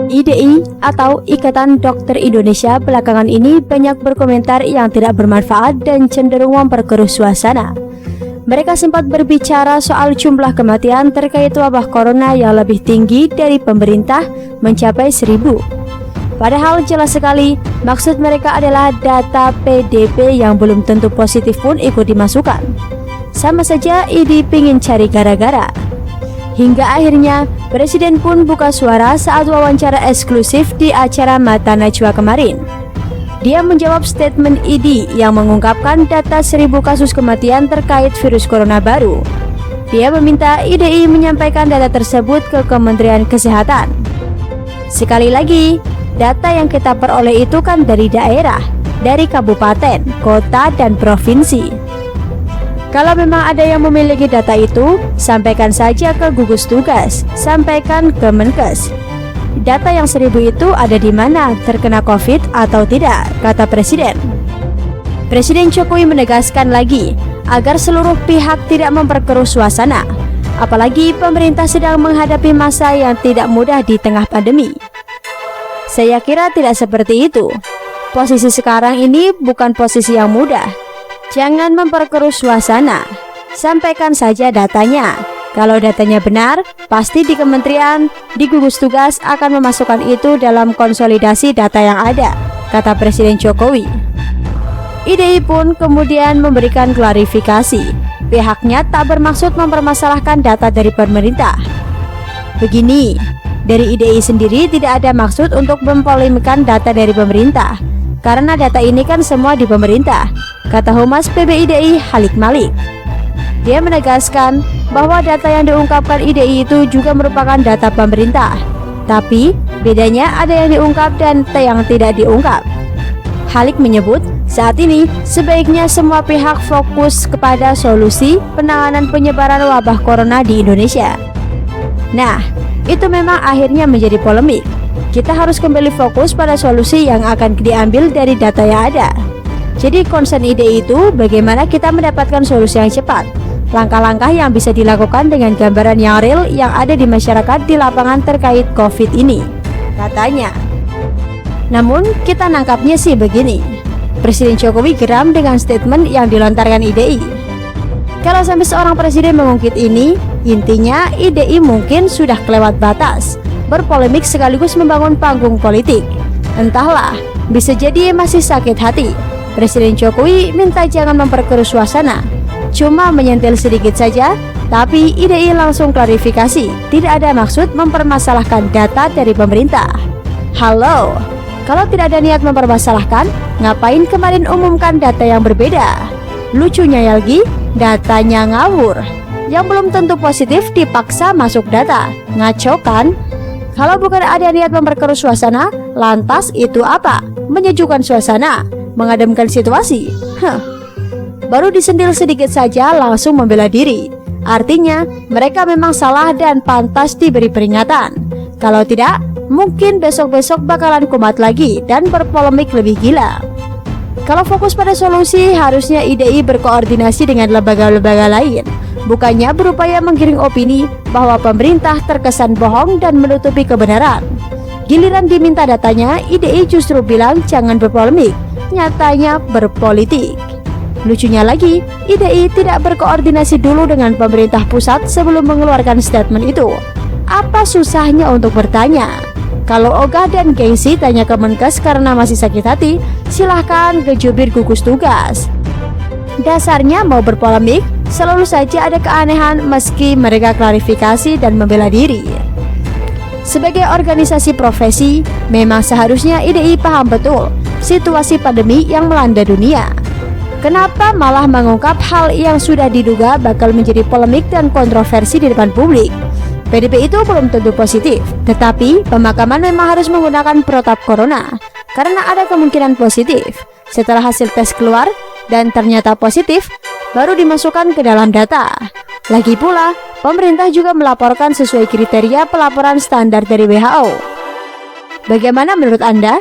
IDI atau Ikatan Dokter Indonesia belakangan ini banyak berkomentar yang tidak bermanfaat dan cenderung memperkeruh suasana. Mereka sempat berbicara soal jumlah kematian terkait wabah corona yang lebih tinggi dari pemerintah mencapai 1.000. Padahal jelas sekali maksud mereka adalah data PDP yang belum tentu positif pun ikut dimasukkan. Sama saja IDI pingin cari gara-gara. Hingga akhirnya Presiden pun buka suara saat wawancara eksklusif di acara Mata Najwa kemarin. Dia menjawab statement IDI yang mengungkapkan data 1.000 kasus kematian terkait virus corona baru. Dia meminta IDI menyampaikan data tersebut ke Kementerian Kesehatan. Sekali lagi, data yang kita peroleh itu kan dari daerah, dari kabupaten, kota, dan provinsi. Kalau memang ada yang memiliki data itu, sampaikan saja ke gugus tugas, sampaikan ke Menkes. Data yang 1.000 itu ada di mana, terkena COVID atau tidak, kata Presiden. Presiden Jokowi menegaskan lagi, agar seluruh pihak tidak memperkeruh suasana, apalagi pemerintah sedang menghadapi masa yang tidak mudah di tengah pandemi. Saya kira tidak seperti itu. Posisi sekarang ini bukan posisi yang mudah. Jangan memperkeruh suasana. Sampaikan saja datanya. Kalau datanya benar, pasti di kementerian, di gugus tugas akan memasukkan itu dalam konsolidasi data yang ada, kata Presiden Jokowi. IDI pun kemudian memberikan klarifikasi. Pihaknya tak bermaksud mempermasalahkan data dari pemerintah. Begini, dari IDI sendiri tidak ada maksud untuk mempolemikkan data dari pemerintah, karena data ini kan semua di pemerintah, kata Humas PBIDI Halik Malik. Dia menegaskan bahwa data yang diungkapkan IDI itu juga merupakan data pemerintah, tapi bedanya ada yang diungkap dan yang tidak diungkap. Halik menyebut saat ini sebaiknya semua pihak fokus kepada solusi penanganan penyebaran wabah corona di Indonesia. Nah, itu memang akhirnya menjadi polemik. Kita harus kembali fokus pada solusi yang akan diambil dari data yang ada. Jadi concern IDI itu bagaimana kita mendapatkan solusi yang cepat, langkah-langkah yang bisa dilakukan dengan gambaran yang real yang ada di masyarakat di lapangan terkait COVID ini, katanya. Namun kita nangkapnya sih begini, Presiden Jokowi geram dengan statement yang dilontarkan IDI. Kalau sampai seorang presiden mengungkit ini, intinya IDI mungkin sudah kelewat batas, berpolemik sekaligus membangun panggung politik. Entahlah, bisa jadi masih sakit hati. Presiden Jokowi minta jangan memperkeruh suasana, cuma menyentil sedikit saja, tapi IDI langsung klarifikasi, tidak ada maksud mempermasalahkan data dari pemerintah. Halo, kalau tidak ada niat mempermasalahkan, ngapain kemarin umumkan data yang berbeda? Lucunya lagi, datanya ngawur. Yang belum tentu positif dipaksa masuk data. Ngaco kan? Kalau bukan ada niat memperkeruh suasana, lantas itu apa? Menyejukkan suasana, mengademkan situasi. Baru disentil sedikit saja langsung membela diri. Artinya mereka memang salah dan pantas diberi peringatan. Kalau tidak, mungkin besok-besok bakalan kumat lagi dan berpolemik lebih gila. Kalau fokus pada solusi, harusnya IDI berkoordinasi dengan lembaga-lembaga lain, bukannya berupaya menggiring opini bahwa pemerintah terkesan bohong dan menutupi kebenaran. Giliran diminta datanya, IDI justru bilang jangan berpolemik, nyatanya berpolitik. Lucunya lagi, IDI tidak berkoordinasi dulu dengan pemerintah pusat sebelum mengeluarkan statement itu. Apa susahnya untuk bertanya? Kalau ogah dan gengsi tanya ke Menkes karena masih sakit hati, silahkan ke jubir gugus tugas. Dasarnya mau berpolemik, selalu saja ada keanehan meski mereka klarifikasi dan membela diri. Sebagai organisasi profesi, memang seharusnya IDI paham betul situasi pandemi yang melanda dunia. Kenapa malah mengungkap hal yang sudah diduga bakal menjadi polemik dan kontroversi di depan publik? PDP itu belum tentu positif, tetapi pemakaman memang harus menggunakan protap corona karena ada kemungkinan positif. Setelah hasil tes keluar dan ternyata positif, baru dimasukkan ke dalam data. Lagi pula, pemerintah juga melaporkan sesuai kriteria pelaporan standar dari WHO. Bagaimana menurut Anda?